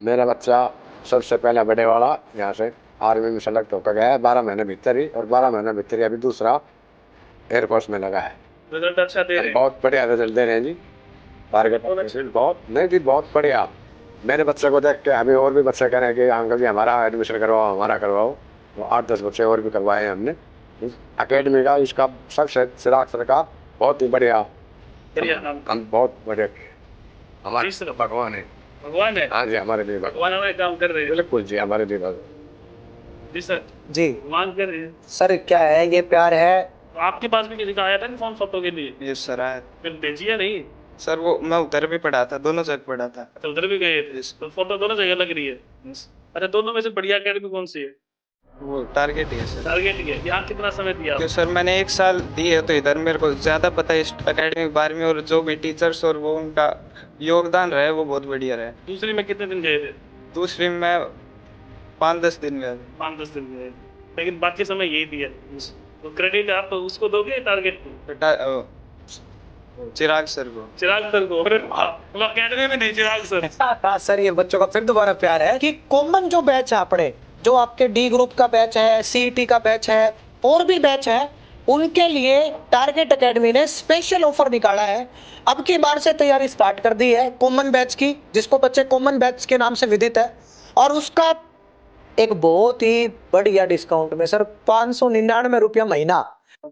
मेरा बच्चा सबसे पहले बड़े वाला यहाँ से आर्मी में सेलेक्ट होकर गया है 12 महीने भीतर ही, और 12 महीने भीतर ही अभी दूसरा एयरफोर्स में लगा है। रिजल्ट अच्छा दे रहे हैं। बहुत बढ़िया रिजल्ट दे रहे हैं जी। टारगेट बहुत नहीं जी, बहुत बढ़िया। मेरे बच्चे को देख के अभी और भी बच्चे कह रहे हैं कि अंकल जी हमारा एडमिशन करवाओ, हमारा करवाओ। तो 8-10 बच्चे और भी करवाए हैं हमने। इस अकेडमी का इसका सबसे चिराग सर का बहुत ही बढ़िया, हम बहुत बढ़िया हमारे भगवान है। भगवान है। हाँ जी, हमारे लिए भगवान हमारे काम कर रहे हैं। बिल्कुल जी, हमारे लिए जी सर। जी भगवान कर रहे हैं। सर, क्या है ये प्यार है। तो आपके पास भी किसी का आया था कि फॉर्म फोटो के लिए? ये सर आया फिर भेजिए नहीं? सर, वो मैं उधर भी पढ़ा था, दोनों जगह पढ़ा था। अच्छा, उधर भी गए थे तो फोटो दोनों जगह लग रही है। अच्छा, दोनों में से बढ़िया अकेडमी कौन सी है? वो टारगेट है सर। टारगेट ही है। यहाँ कितना समय दिया? क्यों सर, मैंने 1 साल दिए तो इधर मेरे को ज़्यादा पता है इस अकेडमी के बारे में, और जो भी टीचर्स और वो उनका योगदान रहा है वो बहुत बढ़िया रहा है। दूसरी में कितने दिन गए थे? दूसरी में 5-10 दिन में। 5-10 दिन गए, लेकिन बाकी समय यही दिया। तो क्रेडिट आप उसको दोगे टारगेट को? चिराग सर को। चिराग सर को? अकेडमी में नहीं, चिराग सर। सर, ये बच्चों का फिर दोबारा प्यार है कि कॉमन जो बैच है अपने, जो आपके डी ग्रुप का बैच है, सीईटी का बैच है, और भी बैच है, उनके लिए टारगेट एकेडमी ने स्पेशल ऑफर निकाला है। अब की बार से तैयारी स्टार्ट कर दी है कॉमन बैच की, जिसको बच्चे कॉमन बैच के नाम से विदित है, और उसका एक बहुत ही बढ़िया डिस्काउंट में सर 599 रुपया महीना,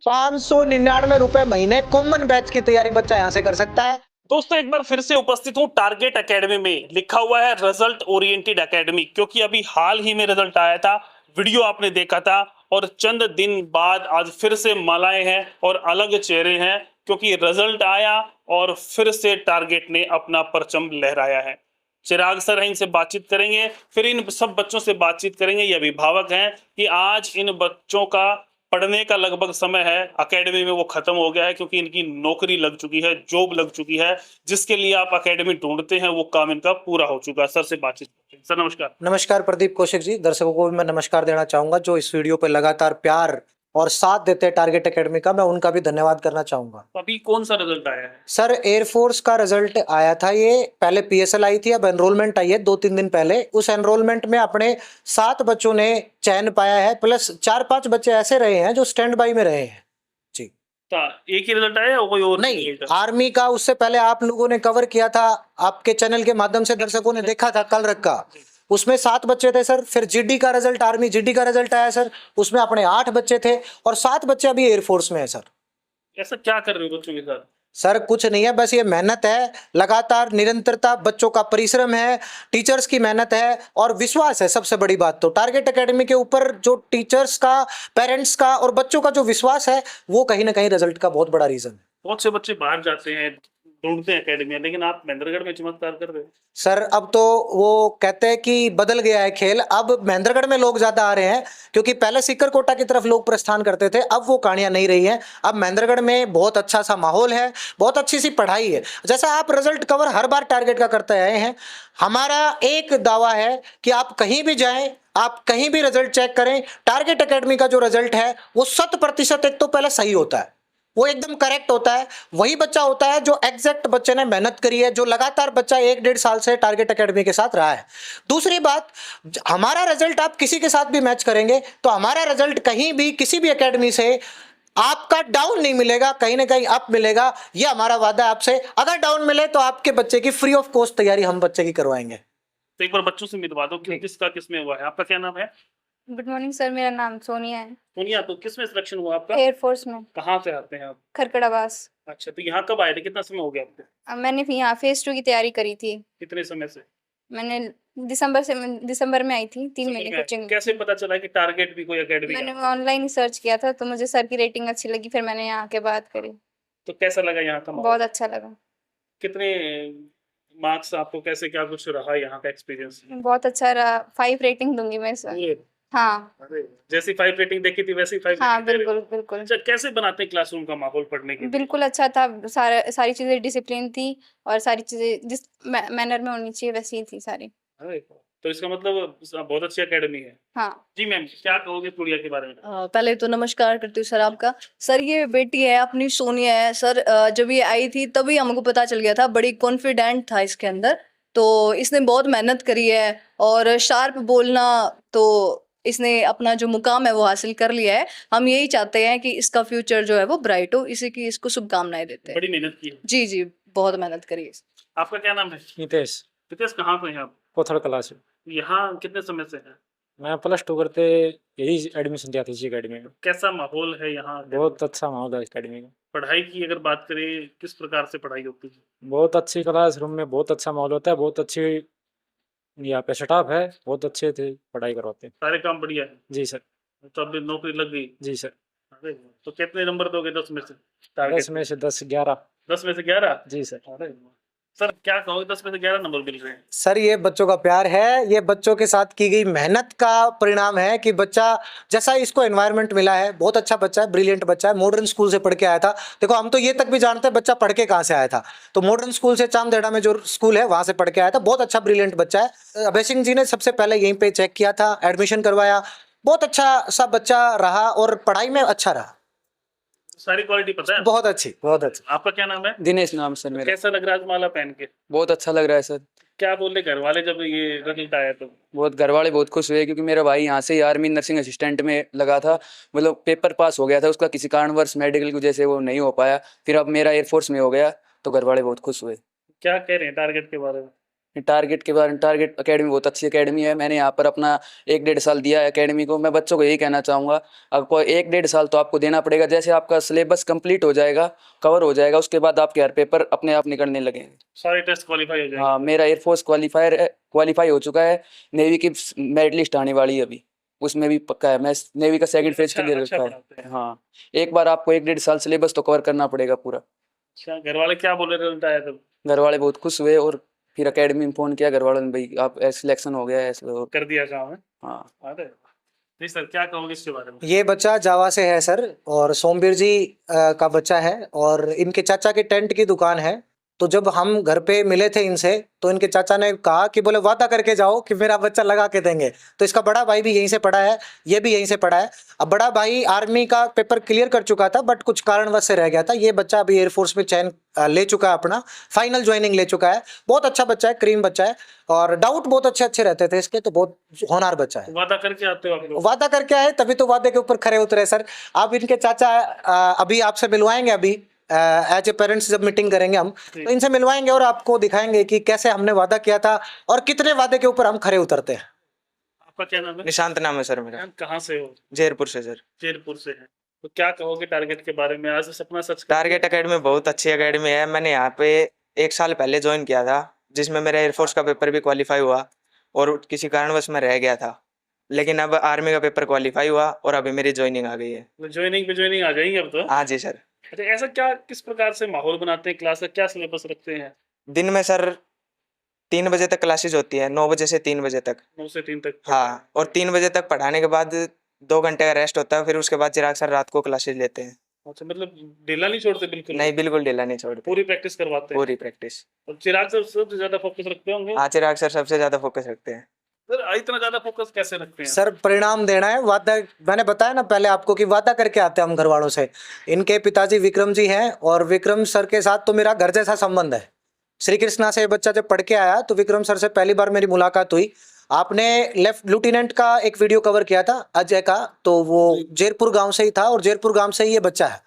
599 रुपए महीने कॉमन बैच की तैयारी बच्चा यहाँ से कर सकता है। दोस्तों, एक बार फिर से उपस्थित हूँ टारगेट एकेडमी में। लिखा हुआ है रिजल्ट ओरिएंटेड एकेडमी, क्योंकि अभी हाल ही में रिजल्ट आया था, वीडियो आपने देखा था, और चंद दिन बाद आज फिर से मालाएं हैं और अलग चेहरे हैं, क्योंकि रिजल्ट आया और फिर से टारगेट ने अपना परचम लहराया है। चिराग सर हैं, इनसे बातचीत करेंगे, फिर इन सब बच्चों से बातचीत करेंगे। ये अभिभावक हैं कि आज इन बच्चों का पढ़ने का लगभग समय है एकेडमी में वो खत्म हो गया है, क्योंकि इनकी नौकरी लग चुकी है, जॉब लग चुकी है, जिसके लिए आप एकेडमी ढूंढते हैं वो काम इनका पूरा हो चुका है। सर से बातचीत करते हैं। सर नमस्कार। नमस्कार प्रदीप कौशिक जी। दर्शकों को भी मैं नमस्कार देना चाहूंगा जो इस वीडियो पे लगातार प्यार और साथ देते हैं टारगेट एकेडमी का, मैं उनका भी धन्यवाद करना चाहूंगा। तो अभी कौन सा रिजल्ट आया है? सर, एयरफोर्स का रिजल्ट आया था, ये पहले पीएसएल आई थी, अब एनरोलमेंट आई है 2-3 दिन पहले। उस एनरोलमेंट में अपने 7 बच्चों ने चयन पाया है, प्लस 4-5 बच्चे ऐसे रहे हैं जो स्टैंड बाई में रहे हैं जी। तो एक ही रिजल्ट आया या कोई और नहीं, रिजल्ट? आर्मी का उससे पहले आप लोगों ने कवर किया था, आपके चैनल के माध्यम से दर्शकों ने देखा था कल रख का, उसमें 7 बच्चे थे सर। फिर जीडी का रिजल्ट, आर्मी जीडी का रिजल्ट आया सर, उसमें अपने 8 बच्चे थे, और 7 बच्चे अभी एयरफोर्स में है सर। ऐसा क्या कर रहे हो बच्चों के साथ? सर कुछ नहीं है, बस ये मेहनत है, लगातार निरंतरता, बच्चों का परिश्रम है, टीचर्स की मेहनत है और विश्वास है। सबसे बड़ी बात तो टारगेट एकेडमी के ऊपर जो टीचर्स का, पेरेंट्स का और बच्चों का जो विश्वास है, वो कहीं ना कहीं रिजल्ट का बहुत बड़ा रीजन है। बहुत से बच्चे बाहर जाते हैं, ढूंढते हैं एकेडमी, लेकिन आप महेंद्रगढ़ में चमत्कार कर रहे हो। सर अब तो वो कहते हैं कि बदल गया है खेल, अब महेंद्रगढ़ में लोग ज्यादा आ रहे हैं, क्योंकि पहले सीकर कोटा की तरफ लोग प्रस्थान करते थे, अब वो कहानियां नहीं रही हैं। अब महेंद्रगढ़ में बहुत अच्छा सा माहौल है, बहुत अच्छी सी पढ़ाई है। जैसा आप रिजल्ट कवर हर बार टारगेट का करते आए हैं, हमारा एक दावा है कि आप कहीं भी जाएं, आप कहीं भी रिजल्ट चेक करें, टारगेट एकेडमी का जो रिजल्ट है वो 100% एक तो पहले सही होता है, वो एकदम करेक्ट होता है। वही बच्चा होता है जो एग्जैक्ट बच्चे ने मेहनत करी है, जो लगातार बच्चा 1-1.5 साल से टारगेट एकेडमी के साथ रहा है। दूसरी बात, हमारा रिजल्ट आप किसी के साथ भी मैच करेंगे तो हमारा रिजल्ट कहीं भी किसी भी एकेडमी से आपका डाउन नहीं मिलेगा, कहीं ना कहीं अप मिलेगा। ये हमारा वादा है आपसे। अगर डाउन मिले तो आपके बच्चे की फ्री ऑफ कॉस्ट तैयारी हम बच्चे की करवाएंगे। तो एक बार बच्चों से मिलवा दो कि किसका किसमें हुआ है। आपका क्या नाम है? गुड मॉर्निंग सर, मेरा नाम सोनिया है। सोनिया, तो किसमें सिलेक्शन हुआ आपका? एयरफोर्स में। कहाँ से आते हैं आप? खरकड़ावास। अच्छा, तो यहाँ कब आए थे? कितना समय हो गया आपको? अब मैंने यहाँ फेज 2 की तैयारी करी थी। कितने समय से? मैंने दिसंबर में आई थी, 3 महीने कोचिंग। कैसे पता चला कि टारगेट भी कोई एकेडमी है? मैंने ऑनलाइन ही सर्च किया था, तो मुझे सर की रेटिंग अच्छी लगी, फिर मैंने यहाँ के बात करी। तो कैसा लगा यहाँ का माहौल? बहुत अच्छा लगा। कितने मार्क्स आपको, कैसे क्या कुछ रहा यहाँ का एक्सपीरियंस? बहुत अच्छा रहा। 5 रेटिंग दूंगी मैं सर। हाँ, जैसी 5 रेटिंग देखी थी वैसी 5? हाँ बिल्कुल बिल्कुल। अच्छा, कैसे बनाते हैं क्लासरूम का माहौल पढ़ने के लिए? बिल्कुल अच्छा था, सारी चीजें डिसिप्लिन थी, और सारी चीजें जिस मैनर में होनी चाहिए वैसी ही थी सारी। अरे, तो इसका मतलब बहुत अच्छी एकेडमी है। हाँ जी मैम, क्या कहोगे गुड़िया के बारे में? पहले तो नमस्कार करती हूँ सर आपका। सर ये बेटी है अपनी, सोनिया है सर। जब ये आई थी तभी हमको पता चल गया था, बड़ी कॉन्फिडेंट था इसके अंदर, तो इसने बहुत मेहनत करी है और शार्प बोलना, तो इसने अपना जो मुकाम है वो हासिल कर लिया है। हम यही चाहते हैं कि इसका फ्यूचर जो है वो ब्राइट हो, इसी की इसको शुभकामनाएं देते हैं। बड़ी मेहनत की है। जी जी, बहुत मेहनत करी है। आपका क्या नाम है? नितेश, नितेश, कहाँ पे हैं आप? कोथल क्लास में। यहाँ कितने समय से हैं? मैं +2 करते यही एडमिशन दिया था इसी अकेडमी में। कैसा माहौल है यहाँ? बहुत अच्छा माहौल है अकेडमी में। पढ़ाई की अगर बात करें, किस प्रकार से पढ़ाई होती है? बहुत अच्छी क्लासरूम में बहुत अच्छा माहौल होता है, बहुत अच्छी यहाँ पे स्टाफ है, बहुत अच्छे थे पढ़ाई करवाते हैं। सारे काम बढ़िया है? जी सर। तो अब नौकरी लग गई? जी सर। अरे वाह। तो कितने नंबर दोगे 10 में से? 10 टारगेट में से 10 11। 10 में से 11? जी सर। अरे वाह। सर क्या कहोगे, 10 में से 11 नंबर मिल रहे हैं? सर ये बच्चों का प्यार है, ये बच्चों के साथ की गई मेहनत का परिणाम है कि बच्चा जैसा इसको एनवायरनमेंट मिला है, बहुत अच्छा बच्चा है, ब्रिलियंट बच्चा है, मॉडर्न स्कूल से पढ़ के आया था। देखो हम तो ये तक भी जानते हैं बच्चा पढ़ के कहाँ से आया था, तो मॉडर्न स्कूल से चांदेड़ा में जो स्कूल है वहाँ से पढ़ के आया था। बहुत अच्छा ब्रिलियंट बच्चा है। अभय सिंह जी ने सबसे पहले यहीं पे चेक किया था, एडमिशन करवाया, बहुत अच्छा सा बच्चा रहा और पढ़ाई में अच्छा रहा। सारी क्वालिटी पता है? बहुत अच्छी, बहुत अच्छी। आपका क्या नाम है? दिनेश नाम सर मेरा। कैसा लग रहा है आज माला पहन के? बहुत अच्छा लग रहा है सर। क्या बोले घर वाले जब ये रिजल्ट आया तो? बहुत घर वाले बहुत खुश हुए क्योंकि मेरा भाई यहाँ से ही आर्मी नर्सिंग असिस्टेंट में लगा था, मतलब पेपर पास हो गया था उसका, किसी कारणवश मेडिकल की वजह से वो नहीं हो पाया, फिर अब मेरा एयरफोर्स में हो गया, तो घर वाले बहुत खुश हुए। क्या कह रहे हैं टारगेट के बारे में? टारगेट के बारे में, टारगेट एकेडमी बहुत अच्छी एकेडमी है। मैंने यहाँ पर अपना 1-1.5 साल दिया है एकेडमी को। मैं बच्चों को यही कहना चाहूँगा, आपको 1-1.5 साल तो आपको देना पड़ेगा। जैसे आपका सिलेबस कंप्लीट हो जाएगा, कवर हो जाएगा, उसके बाद आपके हर पेपर अपने आप निकलने लगेंगे। सारे टेस्ट क्वालिफाई हो जाएंगे? हाँ, मेरा एयरफोर्स क्वालिफाई हो चुका है, नेवी की मेरिट लिस्ट आने वाली है अभी, उसमें भी पक्का है। मैं नेवी का सेकंड फेज क्लियर अच्छा रखा है। पढ़ाते हैं। हाँ, एक बार आपको 1-1.5 साल सिलेबस तो कवर करना पड़ेगा पूरा। अच्छा, घर वाले क्या बोले रिजल्ट आया तब? घर वाले बहुत खुश हुए और फिर एकेडमी में फोन किया घर वालों ने, भाई आप सिलेक्शन हो गया है ऐसे। और कर दिया काम है? हाँ, अरे जी सर, क्या कहोगे इसके बारे में? ये बच्चा जावा से है सर, और सोमवीर जी का बच्चा है, और इनके चाचा के टेंट की दुकान है। तो जब हम घर पे मिले थे इनसे, तो इनके चाचा ने कहा कि बोले वादा करके जाओ कि मेरा बच्चा लगा के देंगे। तो इसका बड़ा भाई भी यहीं से पढ़ा है, ये भी यहीं से पढ़ा है। अब बड़ा भाई आर्मी का पेपर क्लियर कर चुका था, बट कुछ कारणवश से रह गया था। ये बच्चा अभी एयरफोर्स में चयन ले चुका है, अपना फाइनल ज्वाइनिंग ले चुका है। बहुत अच्छा बच्चा है, क्रीम बच्चा है, और डाउट बहुत अच्छे अच्छे रहते थे इसके, तो बहुत होनहार बच्चा है। वादा करके आते हो आप लोग? वादा करके आए तभी तो वादे के ऊपर खरे उतरे सर। आप इनके चाचा अभी आपसे मिलवाएंगे, अभी एज ए पेरेंट्स जब मीटिंग करेंगे हम, तो इनसे मिलवाएंगे और आपको दिखाएंगे कि कैसे हमने वादा किया था और कितने वादे के ऊपर हम खरे उतरते हैं। आपका क्या नाम है? निशांत नाम है सर मेरा। कहाँ से हो? जयपुर से सर। जयपुर से है। तो क्या कहोगे टारगेट के बारे में? आज सपना सच कर टारगेट एकेडमी बहुत अच्छी एकेडमी है। मैंने यहाँ पे 1 साल पहले ज्वाइन किया था, जिसमें मेरा एयरफोर्स का पेपर भी क्वालिफाई हुआ और किसी कारणवश मैं रह गया था, लेकिन अब आर्मी का पेपर क्वालिफाई हुआ और अभी मेरी ज्वाइनिंग आ गई है। ज्वाइनिंग पे ज्वाइनिंग आ जाएंगे अब तो? हाँ जी सर। अच्छा, ऐसा क्या, किस प्रकार से माहौल बनाते हैं? क्लास का क्या सिलेबस रखते हैं? दिन में सर 3 बजे तक क्लासेज होती है, 9 बजे से 3 बजे तक। 9 से 3 तक? हाँ, और 3 बजे तक पढ़ाने के बाद 2 घंटे का रेस्ट होता है, फिर उसके बाद चिराग सर रात को क्लासेज लेते हैं। अच्छा, मतलब ढीला नहीं छोड़ते बिल्कुल? नहीं, बिल्कुल ढीला नहीं छोड़ते, पूरी प्रैक्टिस करवाते हैं? पूरी प्रैक्टिस। और चिराग सर सबसे ज्यादा फोकस रखते होंगे? हाँ, चिराग सर सबसे ज्यादा फोकस रखते हैं। सर इतना ज्यादा फोकस कैसे रखते हैं? सर परिणाम देना है, वादा मैंने बताया ना पहले आपको कि वादा करके आते हैं हम घर वालों से। इनके पिताजी विक्रम जी हैं, और विक्रम सर के साथ तो मेरा घर जैसा संबंध है। श्री कृष्णा से बच्चा जब पढ़ के आया तो विक्रम सर से पहली बार मेरी मुलाकात हुई। आपने लेफ्ट लेफ्टिनेंट का एक वीडियो कवर किया था अजय का, तो वो जयपुर गांव से ही था, और जयपुर गांव से ही ये बच्चा है।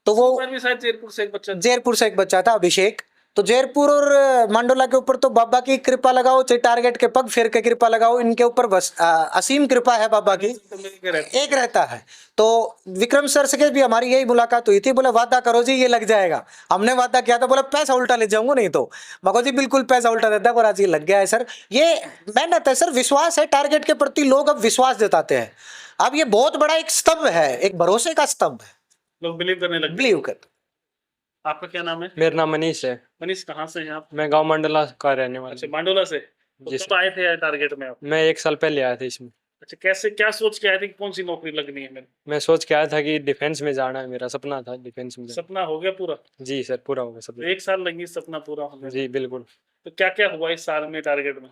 तो वो भी शायद जयपुर से एक बच्चा? जयपुर से एक बच्चा था, अभिषेक। तो जयपुर और मांडोला के ऊपर तो बाबा की कृपा लगाओ, चाहे टारगेट के पग फेर के कृपा लगाओ, इनके ऊपर बस असीम कृपा है बाबा की, एक रहता है। तो विक्रम सर से भी हमारी यही मुलाकात हुई थी। बोले वादा करो जी ये लग जाएगा। हमने वादा किया था, बोला पैसा उल्टा ले जाऊंगा नहीं तो। मको जी बिल्कुल पैसा उल्टा देता है, और आज ये लग गया है सर। ये मेहनत है सर, विश्वास है टारगेट के प्रति, लोग अब विश्वास जताते हैं। अब ये बहुत बड़ा एक स्तंभ है, एक भरोसे का स्तंभ है, लोग बिलीव करने लगे। बिलीव कर। आपका क्या नाम है? मेरा नाम मनीष है। मनीष, कहाँ से हैं आप? मैं गांव मंडला का रहने वाला अच्छा, हूँ। मांडोला से। तो जी कब सर। आए थे टारगेट में आप? मैं 1 साल पहले आया था इसमें। अच्छा, कैसे, क्या सोच के आए थे कि कौन सी नौकरी लगनी है मेरे? मैं सोच के आया था कि डिफेंस में जाना है, मेरा सपना था डिफेंस में जाना। सपना हो गया पूरा? जी सर, पूरा हो गया तो सपना। 1 साल लगी सपना पूरा होने में। जी बिल्कुल। तो क्या क्या हुआ इस साल में टारगेट में?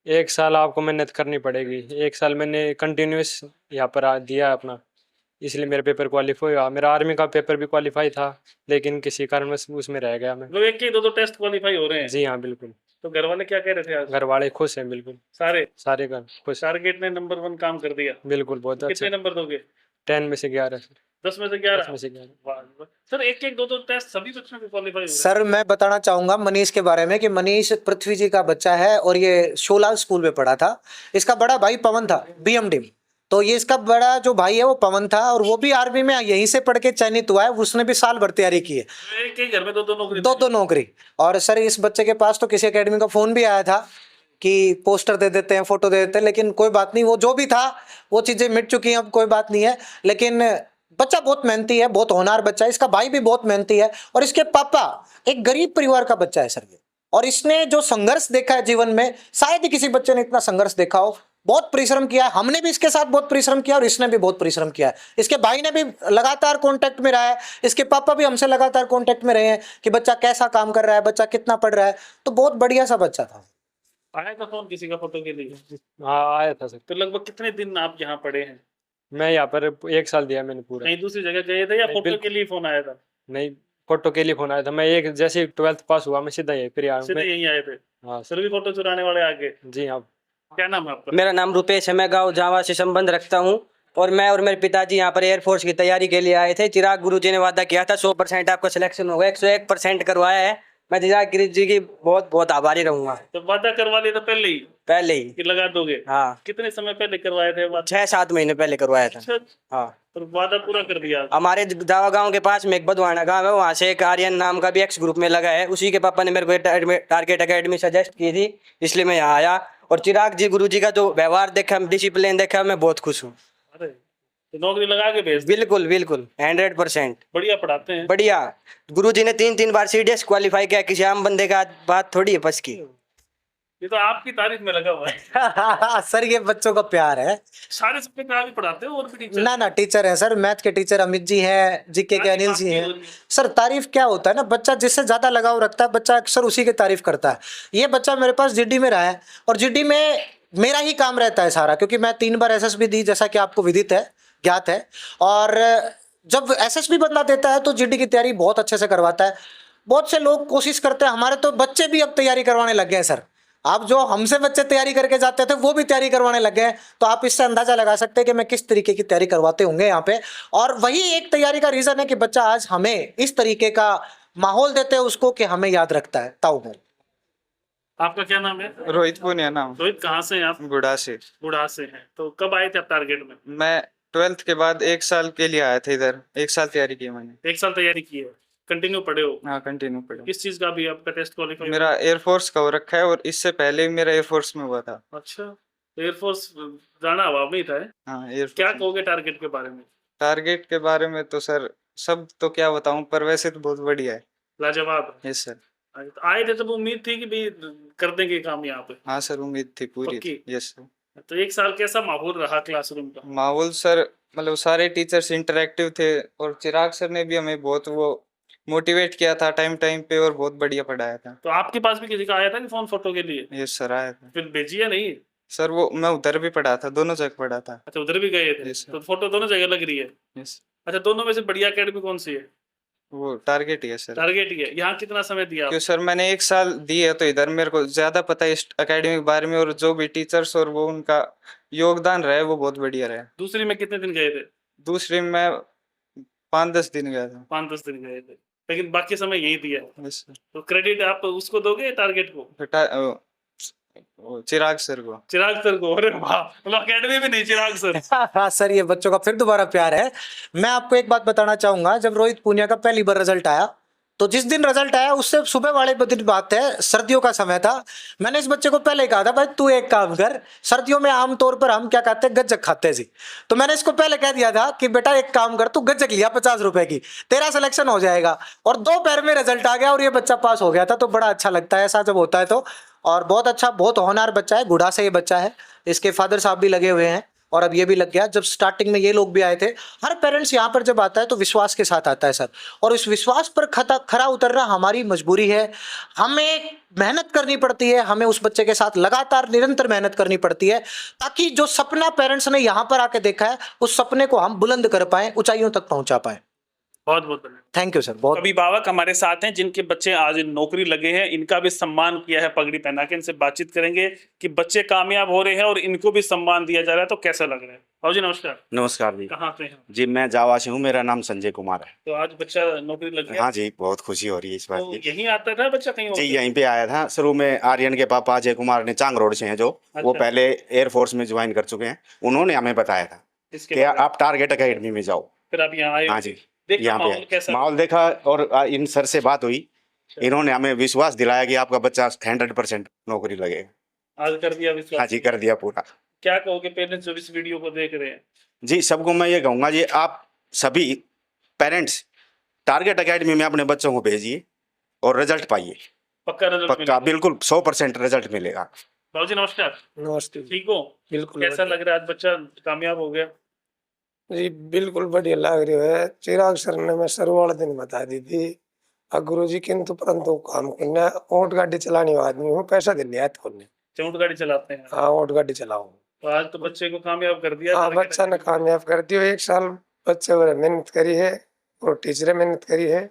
1 साल आपको मेहनत करनी पड़ेगी। 1 साल मैंने कंटिन्यूस यहाँ पर दिया अपना, इसलिए मेरा पेपर क्वालिफाई हुआ। मेरा आर्मी का पेपर भी क्वालिफाई था, लेकिन किसी कारण उसमें रह गया मैं। मतलब एक के 2 टेस्ट क्वालिफाई हो रहे हैं? जी हाँ बिल्कुल। तो घर वाले क्या कह रहे थे आज? घर वाले खुश हैं बिल्कुल, सारे सारे घर खुश। टारगेट ने नंबर 1 काम कर दिया। बिल्कुल बहुत अच्छा। कितने नंबर दोगे? 10 में से 11 सर। 10 में से 11? 10 में से 11। वाह, वाह। सर एक एक दो दो टेस्ट सभी बच्चों के क्वालिफाई हो गए? सर मैं बताना चाहूंगा मनीष के बारे में कि मनीष पृथ्वी जी का बच्चा है और ये शोला स्कूल में पढ़ा था। इसका बड़ा भाई पवन था BMD, तो ये इसका बड़ा जो भाई है वो पवन था और वो भी आर्मी में यहीं से पढ़ के चयनित हुआ है। उसने भी साल भर तैयारी की है, एक ही घर में दो नौकरी? दो नौकरी। और सर इस बच्चे के पास तो किसी एकेडमी का फोन भी आया था कि पोस्टर दे देते हैं, फोटो दे देते हैं, लेकिन कोई बात नहीं, वो जो भी था वो चीजें मिट चुकी हैं, अब कोई बात नहीं है। लेकिन बच्चा बहुत मेहनती है, बहुत होनहार बच्चा है। इसका भाई भी बहुत मेहनती है और इसके पापा एक गरीब परिवार का बच्चा है सर ये। और इसने जो संघर्ष देखा है जीवन में, शायद ही किसी बच्चे ने इतना संघर्ष देखा हो। बहुत परिश्रम किया है, हमने भी इसके साथ बहुत परिश्रम किया और इसने भी बहुत परिश्रम किया है। इसके भाई ने भी लगातार कांटेक्ट में रहा है, इसके पापा भी हमसे लगातार कांटेक्ट में रहे हैं कि बच्चा कैसा काम कर रहा है, बच्चा कितना पढ़ रहा है। तो बहुत बढ़िया सा बच्चा था। आया था फोन किसी का फोटो के लिए? हाँ आया था सर। तो लगभग कितने दिन आप यहाँ पढ़े हैं? मैं यहाँ पर 1 साल दिया मैंने पूरा। कहीं दूसरी जगह गए थे या नहीं, फोटो बिल्कुल। के लिए फोन आया था? नहीं, फोटो के लिए फोन आया था। मैं एक जैसे 12th पास हुआ मैं सीधा यहीं पर आया सीधे मैं। यहीं आए थे? हाँ सर भी फोटो चुराने वाले आगे? जी हाँ। क्या नाम है आपका? मेरा नाम रुपेश है, मैं गांव जावा से संबंध रखता हूं और मैं और मेरे पिताजी यहाँ पर एयरफोर्स की तैयारी के लिए आए थे। चिराग गुरुजी ने वादा किया था 100% आपका सिलेक्शन होगा, 101% करवाया है। मैं चिराग गुरुजी की बहुत बहुत आभारी रहूंगा। तो वादा करवा लिया था पहले ही पहले ही? कि लगा दोगे? हाँ, कितने समय पहले करवाए थे वादा? 6-7 महीने पहले करवाया था। अच्छा, हाँ, और वादा पूरा कर दिया? हमारे जावा गांव के पास में एक बदवाना गांव है, वहाँ से एक आर्यन नाम का भी एक्स ग्रुप में लगा है। उसी के पापा ने मेरे को टारगेट एकेडमी सजेस्ट की थी, इसलिए मैं यहाँ आया। और चिराग जी गुरुजी का जो व्यवहार देखा, डिसिप्लिन देखा, मैं बहुत खुश हूँ। अरे तो नौकरी लगा के भेज दी? बिल्कुल बिल्कुल 100%। बढ़िया पढ़ाते हैं? बढ़िया। गुरुजी ने 3-3 बार CDS क्वालिफाई किया, किसी आम बंदे का बात थोड़ी है बस की। ये तो आपकी तारीफ में लगा हुआ है। सर ये बच्चों का प्यार है। सारे सब्जेक्ट आप ही पढ़ाते हो और भी टीचर? ना टीचर है सर, मैथ के टीचर अमित जी हैं, जीके के अनिल जी हैं। सर तारीफ क्या होता है ना, बच्चा जिससे ज्यादा लगाव रखता है बच्चा अक्सर उसी की तारीफ करता है। ये बच्चा मेरे पास GD में रहा है और GD में मेरा ही काम रहता है सारा, क्योंकि मैं 3 बार SSB दी, जैसा कि आपको विदित है, ज्ञात है। और जब SSB बंदा देता है तो GD की तैयारी बहुत अच्छे से करवाता है। बहुत से लोग कोशिश करते हैं, हमारे तो बच्चे भी अब तैयारी करवाने लग गए हैं सर। आप जो हमसे बच्चे तैयारी करके जाते थे वो भी तैयारी करवाने लग गए हैं। तो आप इससे अंदाजा लगा सकते हैं कि मैं किस तरीके की तैयारी करवाते होंगे यहाँ पे। और वही एक तैयारी का रीजन है कि बच्चा आज हमें इस तरीके का माहौल देते हैं उसको कि हमें याद रखता है। ताऊ में आपका क्या नाम है? रोहित पूनिया नाम। रोहित, कहाँ से हैं आप? गुड़ा से। गुड़ा से हैं। तो कब आए थे आप टारगेट में? मैं 12th के बाद 1 साल के लिए आया था इधर। 1 साल तैयारी की मैंने। 1 साल तैयारी की है? कंटिन्यू पढ़े हो? हाँ, कंटिन्यू पढ़ा। किस चीज का भी आपका टेस्ट क्वालिफाई? मेरा एयरफोर्स का हो रखा है और इससे पहले मेरा एयरफोर्स में हुआ था। अच्छा, एयरफोर्स जाना हवा में ही था? हाँ, एयरफोर्स। क्या कहोगे टारगेट के बारे में? टारगेट के बारे में तो सर सब तो क्या बताऊं, पर वैसे तो बहुत बढ़िया है। लाजवाब। Yes sir. आए थे तब उम्मीद थी कि भाई कर देंगे काम यहाँ पे? हाँ सर, उम्मीद थी पूरी। पक्की? Yes sir. तो 1 साल कैसा माहौल रहा क्लासरूम का? माहौल सर मतलब सारे टीचर्स इंटरेक्टिव थे और चिराग सर ने भी हमें बहुत वो मोटिवेट किया था टाइम पे और बहुत बढ़िया पढ़ाया था। तो आपके पास भी किसी का आया था कि फोन फोटो के लिए? यस सर, आया था। फिर भेजी या नहीं? सर वो मैं उधर भी पढ़ा था, दोनों जगह पढ़ा था। अच्छा, उधर भी गए थे? Yes, sir. तो फोटो दोनों जगह लग रही है? यस। अच्छा, दोनों में से बढ़िया एकेडमी कौन सी है? वो टारगेट ही है सर। टारगेट ही है। यहाँ कितना समय दिया? क्यों सर, मैंने 1 साल दी है तो इधर मेरे को ज्यादा पता है इस एकेडमी के बारे में और जो भी टीचर्स और वो उनका योगदान रहा है वो बहुत बढ़िया रहा है। दूसरी में कितने दिन गए थे? दूसरी में 5-10 दिन गया था। 5-10 दिन गए थे, लेकिन बाकी समय यही दिया। Yes sir. तो क्रेडिट आप उसको दोगे टारगेट को? चिराग सर को। चिराग सर को? अरे वाह, मतलब एकेडमी में नहीं, चिराग सर। हाँ सर, ये बच्चों का फिर दोबारा प्यार है। मैं आपको एक बात बताना चाहूंगा, जब रोहित पूनिया का पहली बार रिजल्ट आया तो जिस दिन रिजल्ट आया उससे सुबह वाले दिन बात है, सर्दियों का समय था। मैंने इस बच्चे को पहले कहा था भाई तू एक काम कर, सर्दियों में आमतौर पर हम क्या कहते हैं गज्जक खाते जी, तो मैंने इसको पहले कह दिया था कि बेटा एक काम कर, तू गज्जक लिया 50 रुपए की, तेरा सिलेक्शन हो जाएगा। और 2 पैर में रिजल्ट आ गया और ये बच्चा पास हो गया था। तो बड़ा अच्छा लगता है ऐसा जब होता है तो। और बहुत अच्छा, बहुत होनहार बच्चा है, गुड़ा से ये बच्चा है। इसके फादर साहब भी लगे हुए हैं और अब ये भी लग गया। जब स्टार्टिंग में ये लोग भी आए थे, हर पेरेंट्स यहाँ पर जब आता है तो विश्वास के साथ आता है सर, और इस विश्वास पर खरा उतरना हमारी मजबूरी है। हमें मेहनत करनी पड़ती है, हमें उस बच्चे के साथ लगातार निरंतर मेहनत करनी पड़ती है, ताकि जो सपना पेरेंट्स ने यहाँ पर आके देखा है उस सपने को हम बुलंद कर पाएं, ऊंचाइयों तक पहुंचा पाएं। बहुत बहुत धन्यवाद। थैंक यू सर, बहुत अभिभावक हमारे साथ हैं जिनके बच्चे आज नौकरी लगे हैं, इनका भी सम्मान किया है पगड़ी पहना के। इनसे बातचीत करेंगे कि बच्चे कामयाब हो रहे हैं और इनको भी सम्मान दिया जा रहा है, तो कैसा लग रहा है। बाबू जी नमस्कार। नमस्कार जी। कहाँ से हैं? जी मैं जावा से हूँ, मेरा नाम संजय कुमार है। तो आज बच्चा नौकरी लग गया। हाँ जी, बहुत खुशी हो रही है इस बात तो की। यहीं आता था बच्चा कहीं और जी से? यहीं पे आया था शुरू में। आर्यन के पापा अजय कुमार ने चांग रोड से हैं जो, वो अच्छा। पहले एयरफोर्स में ज्वाइन कर चुके हैं। उन्होंने हमें बताया था इसके कि बाद आप टारगेट अकेडमी में जाओ। फिर आप यहाँ आए? हाँ जी, देखा यहाँ पे माहौल आए। कैसा? माहौल देखा और इन सर से बात हुई। इन्होंने हमें विश्वास दिलाया कि आपका बच्चा 100% नौकरी लगेगा। आज कर दिया विश्वास? हाँ जी, कर दिया पूरा। क्या कहोगे पेरेंट्स जो इस वीडियो को देख रहे हैं? जी सबको मैं ये कहूँगा जी, आप सभी पेरेंट्स टारगेट अकेडमी में अपने बच्चों को भेजिए और रिजल्ट पाइए। पक्का रिजल्ट पक्का, बिल्कुल 100% रिजल्ट मिलेगा। बाबू जी नमस्कार। नमस्ते। ठीक हो? बिल्कुल कैसा लग रहा है आज बच्चा कामयाब हो गया? जी बिल्कुल बढ़िया लग रही है। चिराग सर ने मैं शुरू वाले दिन बता दी थी गुरु जी किंतु परंतु काम करना, ऊँट गाड़ी चलाने वाला आदमी हूँ, पैसा दे लिया तो ऊँट गाड़ी चलाते हैं? हाँ ऊँट गाड़ी चलाऊँ। तो आज तो बच्चे को कामयाब कर दिया। हाँ बच्चा ने कामयाब कर दिया। 1 साल बच्चे ने मेहनत करी है और टीचर मेहनत करी है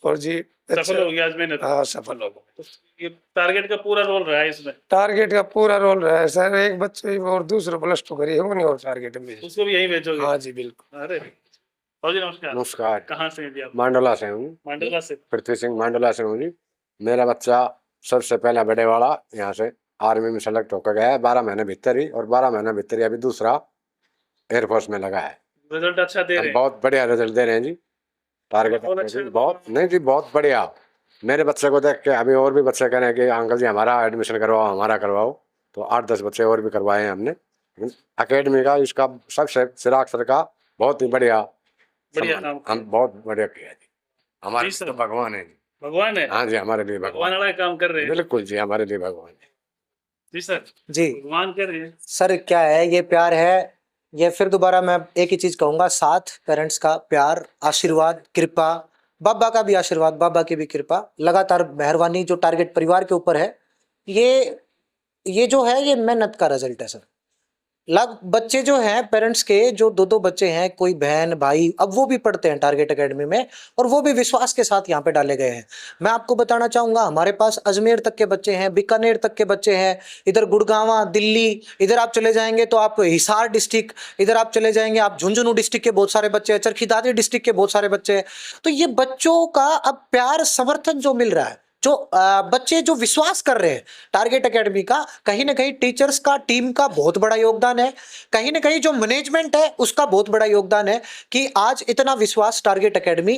और जी सफल हो गया आज मेहनत। हाँ सफल हो गया। तो ये टारगेट का पूरा रोल रहा है इसमें? टारगेट का पूरा रोल रहा है सर। एक बच्चे और दूसरा +2 करी है, वो नहीं और टारगेट में। उसको भी यही भेजोगे? हाँ जी बिल्कुल। अरे बाबू जी नमस्कार। नमस्कार। कहाँ से हैं जी आप? मांडोला से हूँ। मांडला से। पृथ्वी सिंह मांडोला से हूँ जी। मेरा बच्चा सबसे पहला बड़े वाला यहाँ से आर्मी में सेलेक्ट होकर गया है 12 महीने भीतर ही, और 12 महीने भीतर ही अभी दूसरा एयरफोर्स में लगा है। रिजल्ट अच्छा दे रहे हैं? बहुत बढ़िया रिजल्ट दे रहे हैं जी। टारगेट बहुत अच्छा। बहुत नहीं जी, बहुत बढ़िया। मेरे बच्चे को देख के अभी और भी बच्चे कह रहे हैं कि अंकल जी हमारा एडमिशन करवाओ, हमारा करवाओ। तो 8-10 बच्चे और भी करवाए हैं हमने। अकेडमी का इसका सबसे चिराग सर का बहुत ही बढ़िया काम हम बहुत बढ़िया किया जी। हमारे जी सर। तो भगवान है जी। भगवान है? हाँ जी, हमारे लिए भगवान भगवान। वाला काम कर रहे हैं? बिल्कुल जी, हमारे लिए भगवान है जी सर। जी भगवान कर रहे हैं। सर। क्या है ये प्यार है, ये फिर दोबारा मैं एक ही चीज कहूंगा, साथ पेरेंट्स का प्यार, आशीर्वाद, कृपा, बाबा का भी आशीर्वाद, बाबा की भी कृपा, लगातार मेहरबानी जो टारगेट परिवार के ऊपर है, ये जो है ये मेहनत का रिजल्ट है सर। बच्चे जो हैं पेरेंट्स के, जो 2-2 बच्चे हैं, कोई बहन भाई, अब वो भी पढ़ते हैं टारगेट एकेडमी में और वो भी विश्वास के साथ यहाँ पे डाले गए हैं। मैं आपको बताना चाहूंगा हमारे पास अजमेर तक के बच्चे हैं, बीकानेर तक के बच्चे हैं, इधर गुड़गांव, दिल्ली, इधर आप चले जाएंगे तो आप हिसार डिस्ट्रिक्ट, इधर आप चले जाएंगे आप झुंझुनू डिस्ट्रिक्ट के बहुत सारे बच्चे हैं, चरखी दादरी डिस्ट्रिक्ट के बहुत सारे बच्चे हैं। तो ये बच्चों का अब प्यार समर्थन जो मिल रहा है, जो बच्चे जो विश्वास कर रहे हैं टारगेट एकेडमी का, कहीं ना कहीं टीचर्स का, टीम का बहुत बड़ा योगदान है, कहीं ना कहीं जो मैनेजमेंट है उसका बहुत बड़ा योगदान है कि आज इतना विश्वास टारगेट एकेडमी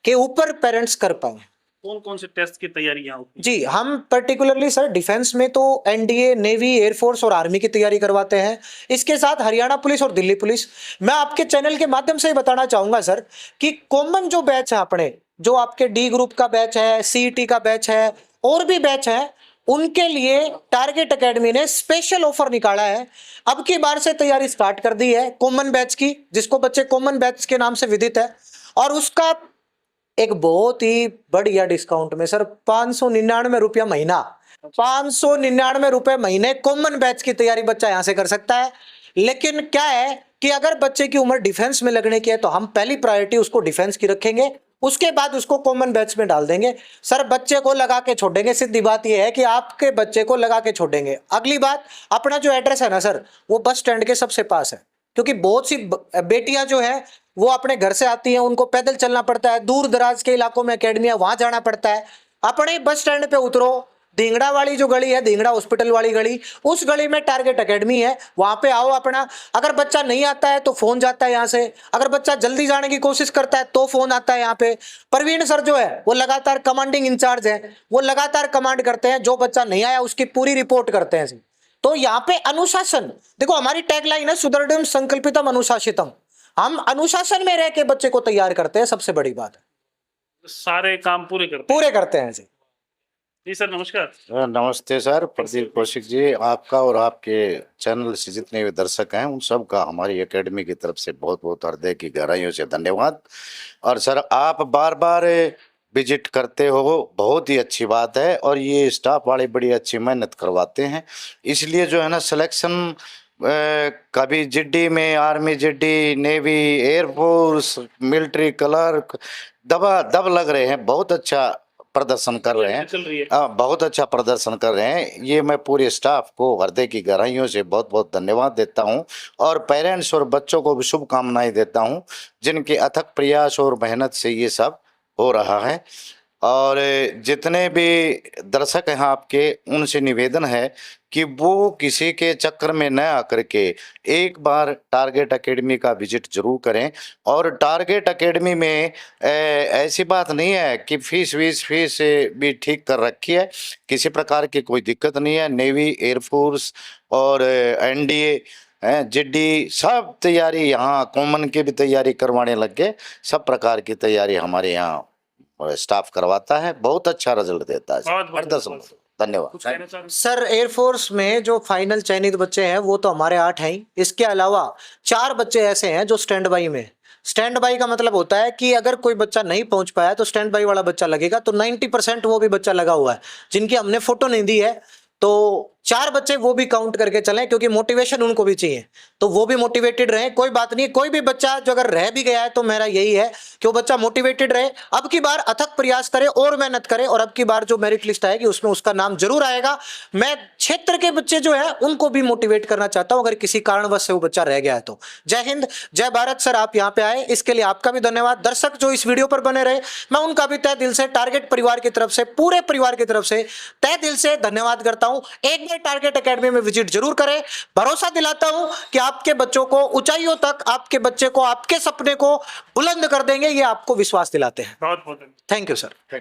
के ऊपर पेरेंट्स कर पाए। कौन कौन से टेस्ट की तैयारियां होती हैं? जी हम पर्टिकुलरली सर डिफेंस में तो एनडीए, नेवी, एयरफोर्स और आर्मी की तैयारी करवाते हैं। इसके साथ हरियाणा पुलिस और दिल्ली पुलिस। मैं आपके चैनल के माध्यम से ही बताना चाहूंगा सर कि कॉमन जो बैच है अपने, जो आपके डी ग्रुप का बैच है, सीईटी का बैच है और भी बैच है, उनके लिए टारगेट एकेडमी ने स्पेशल ऑफर निकाला है। अब की बार से तैयारी स्टार्ट कर दी है कॉमन बैच की, जिसको बच्चे कॉमन बैच के नाम से विदित है, और उसका एक बहुत ही बढ़िया डिस्काउंट में सर 599 रुपया महीना, 599 रुपए महीने कॉमन बैच की तैयारी बच्चा यहां से कर सकता है। लेकिन क्या है कि अगर बच्चे की उम्र डिफेंस में लगने की है तो हम पहली प्रायोरिटी उसको डिफेंस की रखेंगे, उसके बाद उसको कॉमन बैच में डाल देंगे सर। बच्चे को लगा के छोड़ेंगे, सीधी बात यह है कि आपके बच्चे को लगा के छोड़ेंगे। अगली बात, अपना जो एड्रेस है ना सर, वो बस स्टैंड के सबसे पास है, क्योंकि बहुत सी बेटियां जो है वो अपने घर से आती हैं, उनको पैदल चलना पड़ता है, दूर दराज के इलाकों में एकेडमी है, वहां जाना पड़ता है। अपने बस स्टैंड पे उतरो, धिंगड़ा वाली जो गली है, धिंगड़ा हॉस्पिटल वाली गली, उस गली में टारगेट एकेडमी है, वहां पे आओ अपना। अगर बच्चा नहीं आता है तो फोन जाता है यहाँ से, अगर बच्चा जल्दी जाने की कोशिश करता है तो फोन आता है यहाँ पे। प्रवीण सर जो है वो लगातार कमांडिंग इंचार्ज है, वो लगातार कमांड करते हैं, जो बच्चा नहीं आया उसकी पूरी रिपोर्ट करते हैं। तो यहाँ पे अनुशासन, देखो हमारी टैगलाइन है सुदृढ़ संकल्पितम अनुशासितम, हम अनुशासन में रह के बच्चे को तैयार करते हैं, सबसे बड़ी बात है। सारे काम पूरे करते हैं जी। जी सर नमस्कार। नमस्ते सर, प्रदीप कौशिक जी। आपका और आपके चैनल से जितने भी दर्शक हैं उन सब का हमारी एकेडमी की तरफ से बहुत बहुत हृदय की गहराइयों से धन्यवाद। और सर आप बार बार विजिट करते हो, बहुत ही अच्छी बात है, और ये स्टाफ वाले बड़ी अच्छी मेहनत करवाते हैं, इसलिए जो है ना सिलेक्शन कभी जिड्डी में आर्मी जिड्डी, नेवी, एयरफोर्स, मिलिट्री क्लर्क दबा दब लग रहे हैं, बहुत अच्छा प्रदर्शन कर रहे हैं। चल रही है। बहुत अच्छा प्रदर्शन कर रहे हैं। ये मैं पूरे स्टाफ को हृदय की गहराइयों से बहुत बहुत धन्यवाद देता हूं और पेरेंट्स और बच्चों को भी शुभकामनाएं देता हूं, जिनके अथक प्रयास और मेहनत से ये सब हो रहा है। और जितने भी दर्शक हैं आपके, उनसे निवेदन है कि वो किसी के चक्कर में न आकर के एक बार टारगेट एकेडमी का विजिट जरूर करें। और टारगेट एकेडमी में ऐसी बात नहीं है कि फीस भी ठीक कर रखी है, किसी प्रकार की कोई दिक्कत नहीं है। नेवी, एयरफोर्स और एनडीए, जिड्डी सब तैयारी यहाँ, कॉमन की भी तैयारी करवाने लग गए। सब प्रकार की तैयारी हमारे यहाँ स्टाफ करवाता है, बहुत अच्छा रिजल्ट देता है। प्रदर्शन धन्यवाद। सर एयरफोर्स में जो फाइनल चयनित बच्चे हैं वो तो हमारे 8 हैं ही। इसके अलावा 4 बच्चे ऐसे हैं जो स्टैंड बाई में। स्टैंड बाई का मतलब होता है कि अगर कोई बच्चा नहीं पहुंच पाया तो स्टैंड बाई वाला बच्चा लगेगा। तो 90% वो भी बच्चा लगा हुआ है, जिनकी हमने फोटो नहीं दी है। तो 4 बच्चे वो भी काउंट करके चलें, क्योंकि मोटिवेशन उनको भी चाहिए, तो वो भी मोटिवेटेड रहे। कोई बात नहीं, कोई भी बच्चा जो अगर रह भी गया है तो मेरा यही है कि वो बच्चा मोटिवेटेड रहे, अब की बार अथक प्रयास करे और मेहनत करे, और अब की बार जो मेरिट लिस्ट आएगी उसमें उसका नाम जरूर आएगा। मैं क्षेत्र के बच्चे जो है उनको भी मोटिवेट करना चाहता हूं, अगर किसी कारणवश से वो बच्चा रह गया है तो। जय हिंद, जय भारत। सर आप यहाँ पे आए, इसके लिए आपका भी धन्यवाद। दर्शक जो इस वीडियो पर बने रहे, मैं उनका भी तहे दिल से, टारगेट परिवार की तरफ से, पूरे परिवार की तरफ से तहे दिल से धन्यवाद करता हूं। एक बार टारगेट एकेडमी में विजिट जरूर करें। भरोसा दिलाता हूं कि आपके बच्चों को ऊंचाइयों तक, आपके बच्चे को, आपके सपने को बुलंद कर देंगे, ये आपको विश्वास दिलाते हैं। बहुत बहुत थैंक यू सर।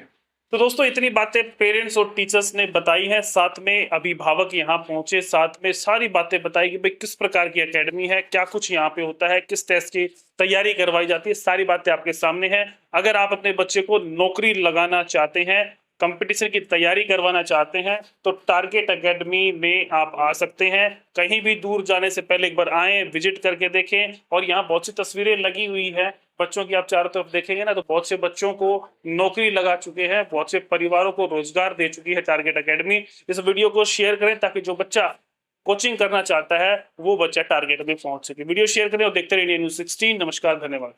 तो दोस्तों इतनी बातें पेरेंट्स और टीचर्स ने बताई हैं, साथ में अभिभावक यहाँ पहुंचे, साथ में सारी बातें बताई कि भाई किस प्रकार की एकेडमी है, क्या कुछ यहाँ पे होता है, किस टेस्ट की तैयारी करवाई जाती है, सारी बातें आपके सामने हैं। अगर आप अपने बच्चे को नौकरी लगाना चाहते हैं, कंपटीशन की तैयारी करवाना चाहते हैं, तो टारगेट एकेडमी में आप आ सकते हैं। कहीं भी दूर जाने से पहले एक बार आएं, विजिट करके देखें। और यहाँ बहुत सी तस्वीरें लगी हुई है बच्चों की, आप चारों तरफ देखेंगे ना तो बहुत से बच्चों को नौकरी लगा चुके हैं, बहुत से परिवारों को रोजगार दे चुकी है टारगेट एकेडमी। इस वीडियो को शेयर करें ताकि जो बच्चा कोचिंग करना चाहता है वो बच्चा टारगेट में पहुंच सके। वीडियो शेयर करें और देखते रहिए India News 16। नमस्कार, धन्यवाद।